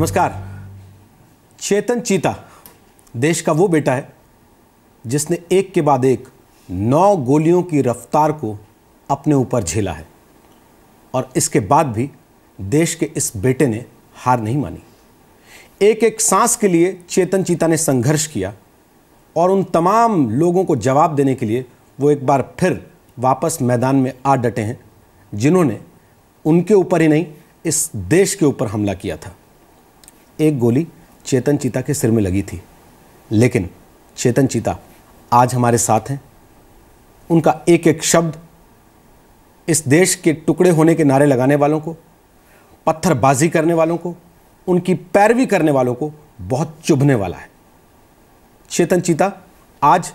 नमस्कार। चेतन चीता देश का वो बेटा है जिसने एक के बाद एक 9 गोलियों की रफ्तार को अपने ऊपर झेला है और इसके बाद भी देश के इस बेटे ने हार नहीं मानी। एक एक सांस के लिए चेतन चीता ने संघर्ष किया और उन तमाम लोगों को जवाब देने के लिए वो एक बार फिर वापस मैदान में आ डटे हैं जिन्होंने उनके ऊपर ही नहीं, इस देश के ऊपर हमला किया था। एक गोली चेतन चीता के सिर में लगी थी, लेकिन चेतन चीता आज हमारे साथ हैं। उनका एक एक शब्द इस देश के टुकड़े होने के नारे लगाने वालों को, पत्थरबाजी करने वालों को, उनकी पैरवी करने वालों को बहुत चुभने वाला है। चेतन चीता आज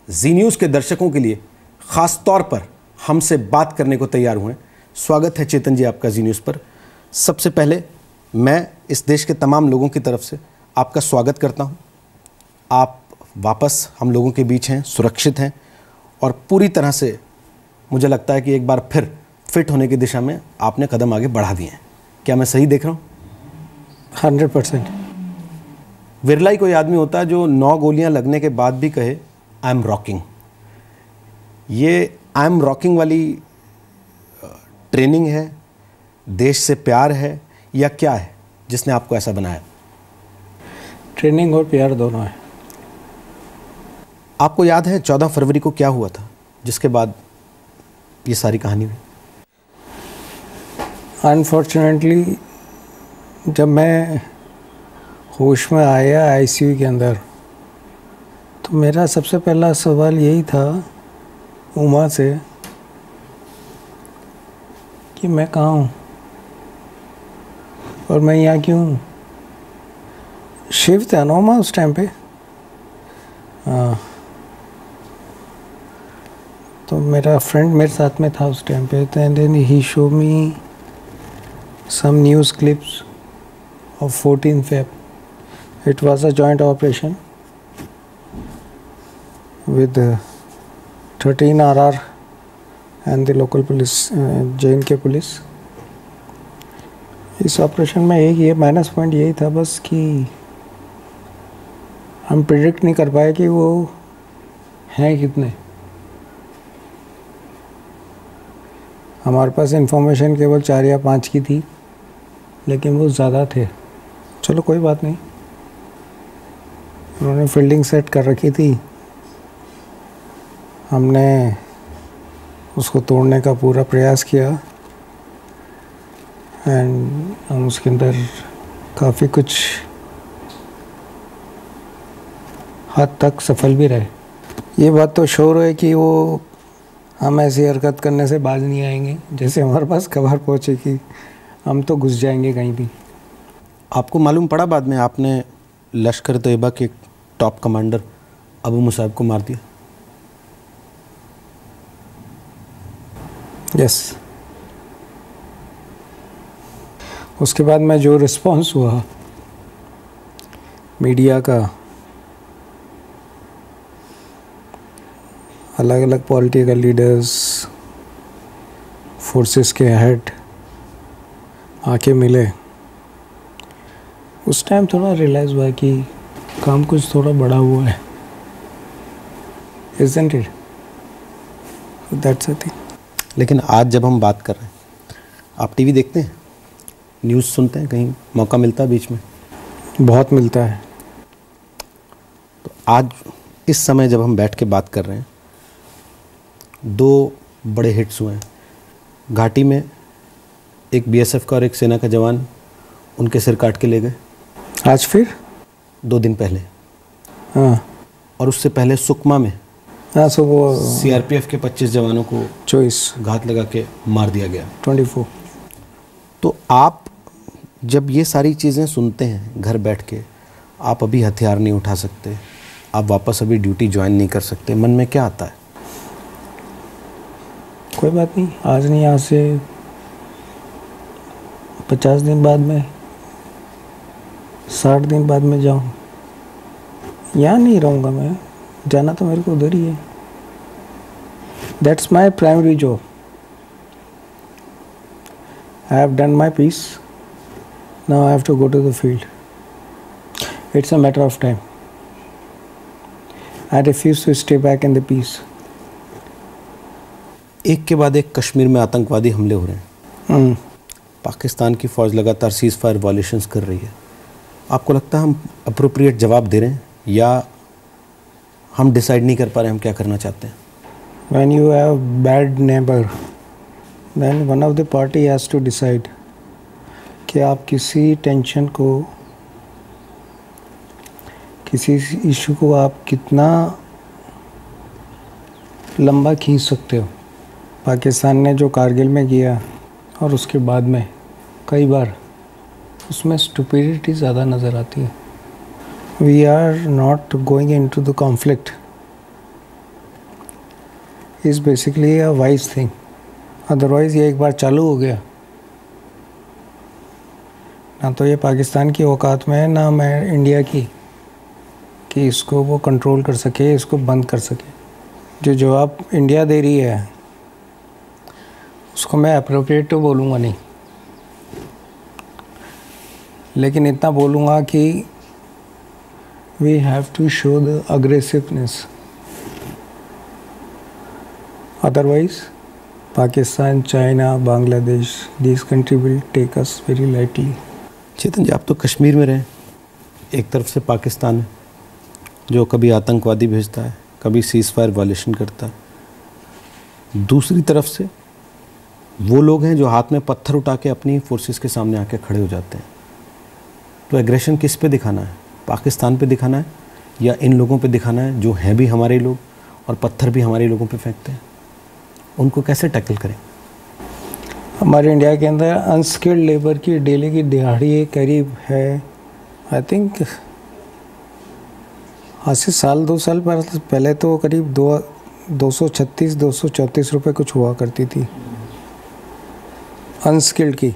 जी न्यूज़ के दर्शकों के लिए खास तौर पर हमसे बात करने को तैयार हुए। स्वागत है चेतन जी आपका जी न्यूज़ पर। सबसे पहले मैं इस देश के तमाम लोगों की तरफ से आपका स्वागत करता हूं। आप वापस हम लोगों के बीच हैं, सुरक्षित हैं और पूरी तरह से मुझे लगता है कि एक बार फिर फिट होने की दिशा में आपने कदम आगे बढ़ा दिए हैं। क्या मैं सही देख रहा हूं? 100%। विरला ही कोई आदमी होता है जो 9 गोलियां लगने के बाद भी कहे आई एम रॉकिंग। ये आई एम रॉकिंग वाली ट्रेनिंग है, देश से प्यार है या क्या है जिसने आपको ऐसा बनाया? ट्रेनिंग और प्यार दोनों है। आपको याद है 14 फरवरी को क्या हुआ था जिसके बाद ये सारी कहानी हुई? अनफॉर्चुनेटली जब मैं होश में आया आईसीयू के अंदर, तो मेरा सबसे पहला सवाल यही था उमा से कि मैं कहाँ हूँ और मैं यहाँ क्यों हूँ। शिव था ना उमा उस टाइम पे। तो मेरा फ्रेंड मेरे साथ में था उस टाइम पे। And then he show me some news clips of 14 Feb. It was a joint operation with 13 RR and the local police, JNK police. इस ऑपरेशन में एक ये माइनस पॉइंट यही था बस कि हम प्रिडिक्ट नहीं कर पाए कि वो हैं कितने। हमारे पास इंफॉर्मेशन केवल 4 या 5 की थी, लेकिन वो ज़्यादा थे। चलो कोई बात नहीं, उन्होंने फील्डिंग सेट कर रखी थी, हमने उसको तोड़ने का पूरा प्रयास किया एंड हम उसके अंदर काफ़ी कुछ हद तक सफल भी रहे। ये बात तो श्योर है कि वो हम ऐसी हरकत करने से बाज नहीं आएंगे। जैसे हमारे पास खबर पहुँचे कि हम तो घुस जाएंगे कहीं भी। आपको मालूम पड़ा बाद में आपने लश्कर तैयबा के टॉप कमांडर अबू मुसाब को मार दिया? यस। उसके बाद में जो रिस्पांस हुआ मीडिया का, अलग अलग पॉलिटिकल लीडर्स, फोर्सेस के हेड आके मिले, उस टाइम थोड़ा रियलाइज़ हुआ कि काम कुछ थोड़ा बड़ा हुआ है। Isn't it? That's the thing. लेकिन आज जब हम बात कर रहे हैं, आप टीवी देखते हैं, न्यूज़ सुनते हैं, कहीं मौका मिलता है बीच में? बहुत मिलता है। तो आज इस समय जब हम बैठ के बात कर रहे हैं, 2 बड़े हिट्स हुए हैं। घाटी में एक बीएसएफ का और एक सेना का जवान उनके सिर काट के ले गए। आज फिर 2 दिन पहले। हाँ। और उससे पहले सुकमा में सो वो सीआरपीएफ के 25 जवानों को घात लगा के मार दिया गया। 24। तो आप जब ये सारी चीज़ें सुनते हैं घर बैठ के, आप अभी हथियार नहीं उठा सकते, आप वापस अभी ड्यूटी ज्वाइन नहीं कर सकते, मन में क्या आता है? कोई बात नहीं, आज नहीं, आज से 50 दिन बाद में, 60 दिन बाद में जाऊँ। यहाँ नहीं रहूँगा मैं, जाना तो मेरे को उधर ही है। That's my primary job. I have done my piece. Now I have to go to the field. It's a matter of time. I refuse to stay back in the peace. एक के बाद एक कश्मीर में आतंकवादी हमले हो रहे हैं। पाकिस्तान की फ़ौज लगातार सीज़ फायर वायलेशंस कर रही है। आपको लगता है हम अप्रोप्रिएट जवाब दे रहे हैं या हम डिसाइड नहीं कर पा रहे हम क्या करना चाहते हैं? When you have bad neighbor, then one of the party has to decide कि आप किसी टेंशन को, किसी इशू को आप कितना लंबा खींच सकते हो। पाकिस्तान ने जो कारगिल में किया और उसके बाद में कई बार उसमें स्टुपिडिटी ज़्यादा नज़र आती है। We are not going into the conflict is basically a wise thing. Otherwise ये एक बार चालू हो गया ना तो ये पाकिस्तान की औकात में है ना मैं इंडिया की कि इसको वो कंट्रोल कर सके, इसको बंद कर सके। जो जवाब इंडिया दे रही है उसको मैं अप्रोप्रिएट तो बोलूँगा नहीं, लेकिन इतना बोलूँगा कि we have to show the aggressiveness. Otherwise Pakistan, China, Bangladesh, this country will take us very lightly. Chetan ji, आप तो कश्मीर में रहे। एक तरफ से पाकिस्तान है जो कभी आतंकवादी भेजता है, कभी सीज़ फायर वायलेशन करता है। दूसरी तरफ से वो लोग हैं जो हाथ में पत्थर उठा के अपनी फोर्सेस के सामने आके खड़े हो जाते हैं। तो एग्रेशन किस पे दिखाना है? पाकिस्तान पे दिखाना है या इन लोगों पे दिखाना है जो हैं भी हमारे लोग और पत्थर भी हमारे लोगों पे फेंकते हैं? उनको कैसे टैकल करें? हमारे इंडिया के अंदर अनस्किल्ड लेबर की डेली की दिहाड़ी करीब है, आई थिंक आज से साल 2 साल पहले तो करीब 236-234 रुपये कुछ हुआ करती थी अनस्किल्ड की।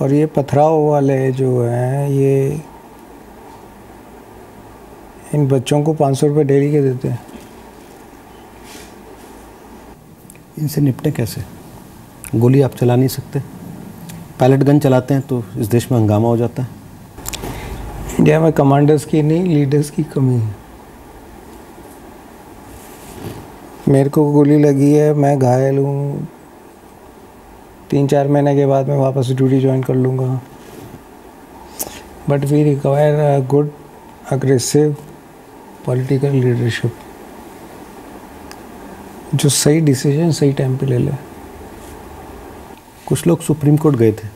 और ये पथराव वाले जो हैं ये इन बच्चों को 500 रुपये डेली के देते हैं। इनसे निपटे कैसे? गोली आप चला नहीं सकते, पैलेट गन चलाते हैं तो इस देश में हंगामा हो जाता है। इंडिया में कमांडर्स की नहीं, लीडर्स की कमी है। मेरे को गोली लगी है, मैं घायल हूँ, 3-4 महीने के बाद मैं वापस ड्यूटी ज्वाइन कर लूँगा। But we require a good aggressive political leadership जो सही डिसीजन सही टाइम पे ले ले। कुछ लोग सुप्रीम कोर्ट गए थे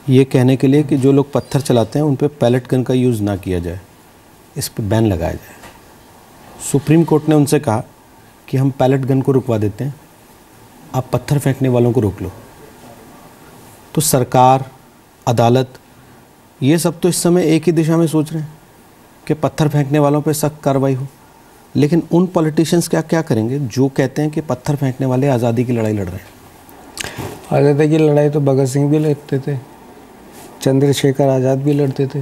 ये कहने के लिए कि जो लोग पत्थर चलाते हैं उन पे पैलेट गन का यूज़ ना किया जाए, इस पे बैन लगाया जाए। सुप्रीम कोर्ट ने उनसे कहा कि हम पैलेट गन को रुकवा देते हैं, आप पत्थर फेंकने वालों को रोक लो। तो सरकार, अदालत, ये सब तो इस समय एक ही दिशा में सोच रहे हैं कि पत्थर फेंकने वालों पे सख्त कार्रवाई हो। लेकिन उन पॉलिटिशियंस क्या करेंगे जो कहते हैं कि पत्थर फेंकने वाले आज़ादी की लड़ाई लड़ रहे हैं? आज़ादी की लड़ाई तो भगत सिंह भी लड़ते थे, चंद्रशेखर आज़ाद भी लड़ते थे।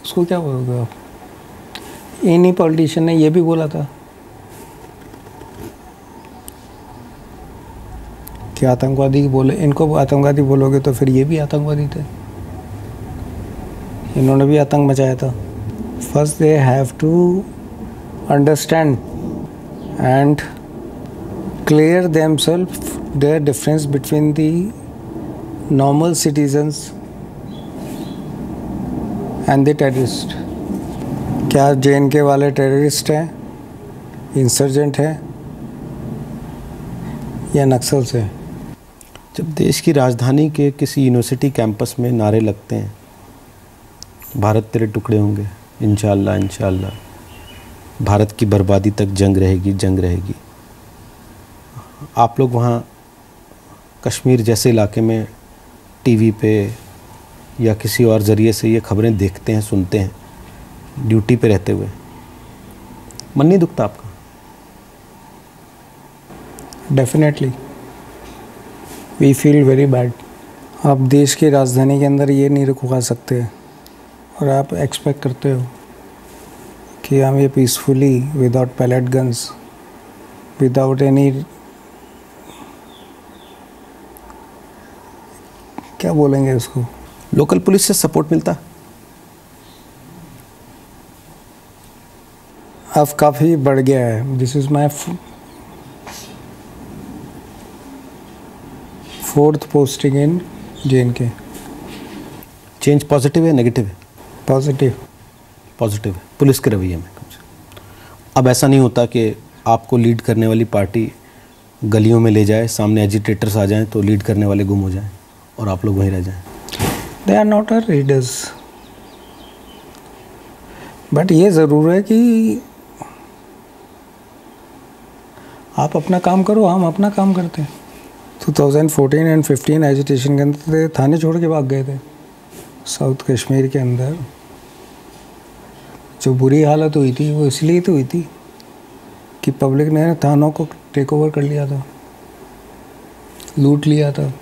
उसको क्या बोलोगे आप? इन्हीं पॉलिटिशियन ने ये भी बोला था कि आतंकवादी बोले, इनको आतंकवादी बोलोगे तो फिर ये भी आतंकवादी थे, इन्होंने भी आतंक मचाया था। First they have to understand and clear themselves their difference between the normal citizens and the terrorist. क्या JNK वाले टेररिस्ट हैं, इंसर्जेंट हैं या नक्सल्स हैं? जब देश की राजधानी के किसी यूनिवर्सिटी कैंपस में नारे लगते हैं, भारत तेरे टुकड़े होंगे, इंशाअल्लाह इंशाअल्लाह, भारत की बर्बादी तक जंग रहेगी जंग रहेगी, आप लोग वहाँ कश्मीर जैसे इलाके में टीवी पे या किसी और ज़रिए से ये खबरें देखते हैं, सुनते हैं, ड्यूटी पे रहते हुए, मन नहीं दुखता आपका? Definitely we feel very bad. आप देश की राजधानी के अंदर ये नहीं रुकवा सकते और आप एक्सपेक्ट करते हो कि हम ये peacefully without pellet guns, without any क्या बोलेंगे उसको। लोकल पुलिस से सपोर्ट मिलता? अब काफ़ी बढ़ गया है। This is my 4th posting in JNK। Change positive है नेगेटिव है? पॉजिटिव। पॉजिटिव है पुलिस के रवैये में। अब ऐसा नहीं होता कि आपको लीड करने वाली पार्टी गलियों में ले जाए, सामने एजिटेटर्स आ जाएं तो लीड करने वाले गुम हो जाएं और आप लोग वहीं रह जाएं? They are not our leaders, but ये ज़रूर है कि आप अपना काम करो, हम अपना काम करते हैं। 2014 एंड 15 एजिटेशन के अंदर थाने छोड़ के भाग गए थे साउथ कश्मीर के अंदर। जो बुरी हालत हुई थी वो इसलिए तो हुई थी कि पब्लिक ने थानों को टेक ओवर कर लिया था, लूट लिया था,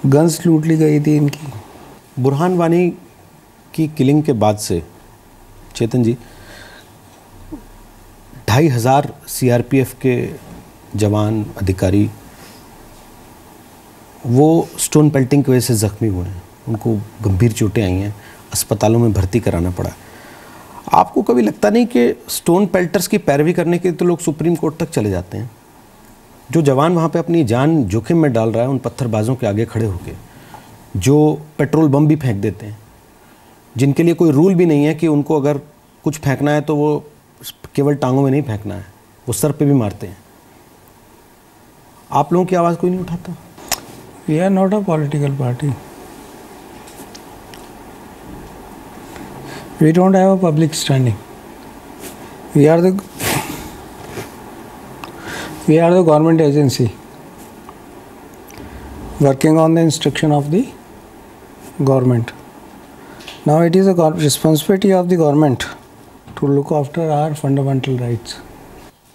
गन्स लूट ली गई थी इनकी। बुरहान वानी की किलिंग के बाद से चेतन जी 2500 CRPF के जवान अधिकारी वो स्टोन पेल्टिंग की वजह से ज़ख्मी हुए हैं, उनको गंभीर चोटें आई हैं, अस्पतालों में भर्ती कराना पड़ा। आपको कभी लगता नहीं कि स्टोन पेल्टर्स की पैरवी करने के लिए तो लोग सुप्रीम कोर्ट तक चले जाते हैं? जो जवान वहाँ पे अपनी जान जोखिम में डाल रहा है उन पत्थरबाजों के आगे खड़े होकर, जो पेट्रोल बम भी फेंक देते हैं, जिनके लिए कोई रूल भी नहीं है कि उनको अगर कुछ फेंकना है तो वो केवल टांगों में नहीं फेंकना है, वो सर पे भी मारते हैं, आप लोगों की आवाज़ कोई नहीं उठाता? We are not a political party, we don't have a public standing. We are the government agency working on the instruction of the government. Now it is a responsibility of the government to look after our fundamental rights.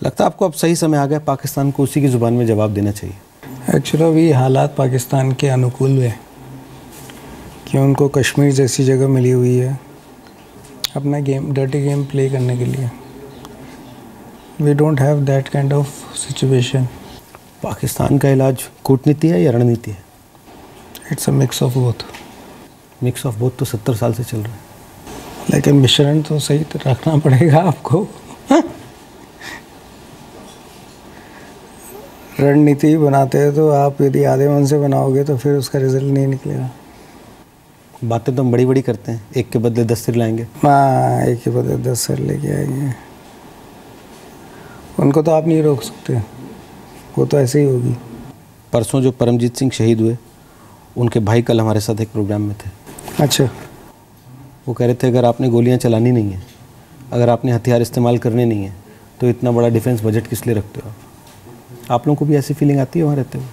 लगता है आपको अब सही समय आ गया पाकिस्तान को उसी की ज़ुबान में जवाब देना चाहिए? एक्चुअली अभी हालात पाकिस्तान के अनुकूल है कि उनको कश्मीर जैसी जगह मिली हुई है अपना डर्टी गेम प्ले करने के लिए। We don't have that kind of situation. Pakistan का इलाज कूटनीति है या रणनीति है? It's a mix of both. Mix of both तो 70 साल से चल रहा है, लेकिन मिश्रण तो सही रखना पड़ेगा आपको। रणनीति बनाते हैं तो आप यदि आधे मन से बनाओगे तो फिर उसका रिजल्ट नहीं निकलेगा। बातें तो हम बड़ी बड़ी करते हैं, एक के बदले 10 सिर लाएंगे। हाँ, एक के बदले 10 सिर लेके आएंगे। उनको तो आप नहीं रोक सकते, वो तो ऐसे ही होगी। परसों जो परमजीत सिंह शहीद हुए, उनके भाई कल हमारे साथ एक प्रोग्राम में थे। अच्छा। वो कह रहे थे अगर आपने गोलियां चलानी नहीं है, अगर आपने हथियार इस्तेमाल करने नहीं है, तो इतना बड़ा डिफेंस बजट किस लिए रखते हो आप लोगों को भी ऐसी फीलिंग आती है वहाँ रहते हुए?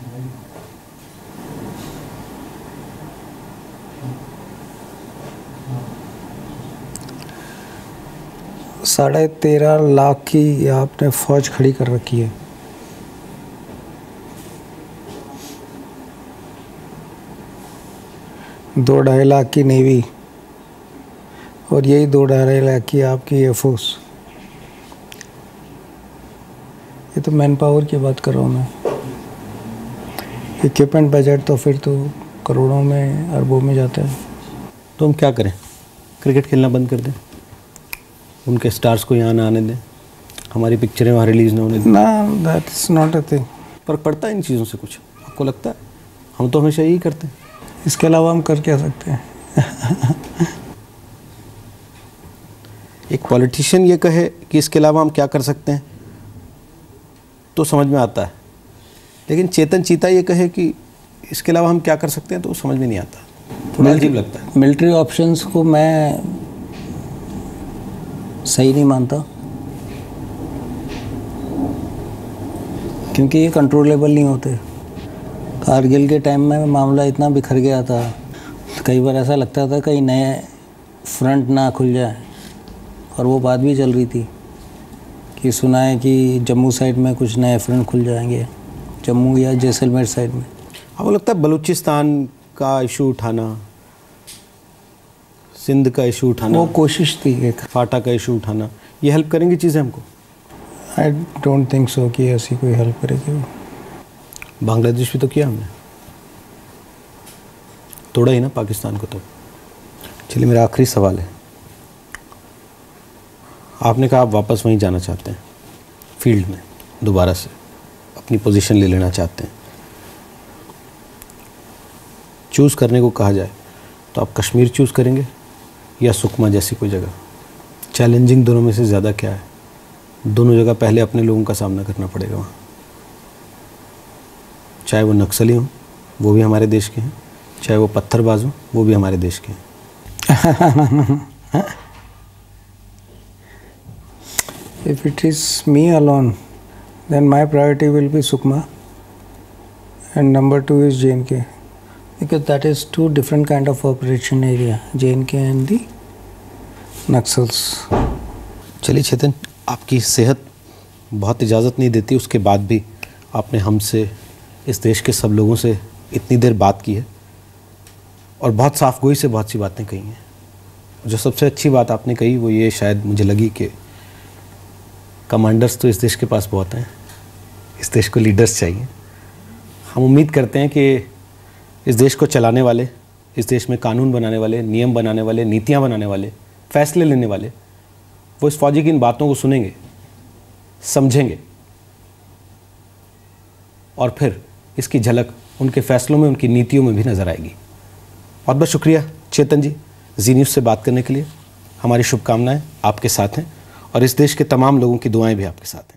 13.5 लाख की आपने फौज खड़ी कर रखी है। दो 2.5 लाख की नेवी और यही 2-2.5 लाख की आपकी एयरफोर्स। ये तो मैन पावर की बात कर रहा हूँ मैं। इक्विपमेंट बजट तो फिर तो करोड़ों में अरबों में जाता है। तो हम क्या करें? क्रिकेट खेलना बंद कर दें, उनके स्टार्स को यहाँ ना आने दें, हमारी पिक्चरें वहाँ रिलीज़ ना होने दें? ना, that is not a thing. फर्क पड़ता है इन चीज़ों से कुछ? आपको लगता है? हम तो हमेशा यही करते हैं। इसके अलावा हम कर क्या सकते हैं? एक पॉलिटिशियन ये कहे कि इसके अलावा हम क्या कर सकते हैं तो समझ में आता है, लेकिन चेतन चीता ये कहे कि इसके अलावा हम क्या कर सकते हैं तो समझ में नहीं आता, थोड़ा अजीब लगता है। मिलिट्री ऑप्शंस को मैं सही नहीं मानता, क्योंकि ये कंट्रोलेबल नहीं होते। कारगिल के टाइम में मामला इतना बिखर गया था, कई बार ऐसा लगता था कहीं नए फ्रंट ना खुल जाए, और वो बात भी चल रही थी कि सुना है कि जम्मू साइड में कुछ नए फ्रंट खुल जाएंगे, जम्मू या जैसलमेर साइड में। आपको लगता है बलूचिस्तान का इशू उठाना, सिंध का इशू उठाना, वो कोशिश थी एक, फाटा का इशू उठाना, ये हेल्प करेंगी चीज़ें हमको? आई डोंट थिंक सो कि ऐसी कोई हेल्प करेगी। वो बांग्लादेश भी तो किया हमने, तोड़ा ही ना पाकिस्तान को तो। चलिए मेरा आखिरी सवाल है, आपने कहा आप वापस वहीं जाना चाहते हैं, फील्ड में दोबारा से अपनी पोजीशन ले लेना चाहते हैं। चूज़ करने को कहा जाए तो आप कश्मीर चूज़ करेंगे या सुकमा जैसी कोई जगह? चैलेंजिंग दोनों में से ज़्यादा क्या है? दोनों जगह पहले अपने लोगों का सामना करना पड़ेगा वहाँ, चाहे वो नक्सली हों वो भी हमारे देश के हैं, चाहे वो पत्थरबाज हों वो भी हमारे देश के हैं। If it is me alone, then my priority will be Sukma, and number 2 is JNK, because that is two different kind of operation area, JNK and the Naxals. चलिए चेतन, आपकी सेहत बहुत इजाज़त नहीं देती, उसके बाद भी आपने हमसे, इस देश के सब लोगों से इतनी देर बात की है और बहुत साफ़गोई से बहुत सी बातें कही हैं। जो सबसे अच्छी बात आपने कही वो ये शायद मुझे लगी कि कमांडर्स तो इस देश के पास बहुत हैं, इस देश को लीडर्स चाहिए। हम उम्मीद करते हैं कि इस देश को चलाने वाले, इस देश में कानून बनाने वाले, नियम बनाने वाले, नीतियाँ बनाने वाले, फैसले लेने वाले, वो इस फौजी की इन बातों को सुनेंगे, समझेंगे और फिर इसकी झलक उनके फैसलों में, उनकी नीतियों में भी नज़र आएगी। बहुत बहुत शुक्रिया चेतन जी, जी न्यूज़ से बात करने के लिए। हमारी शुभकामनाएं आपके साथ हैं और इस देश के तमाम लोगों की दुआएं भी आपके साथ हैं।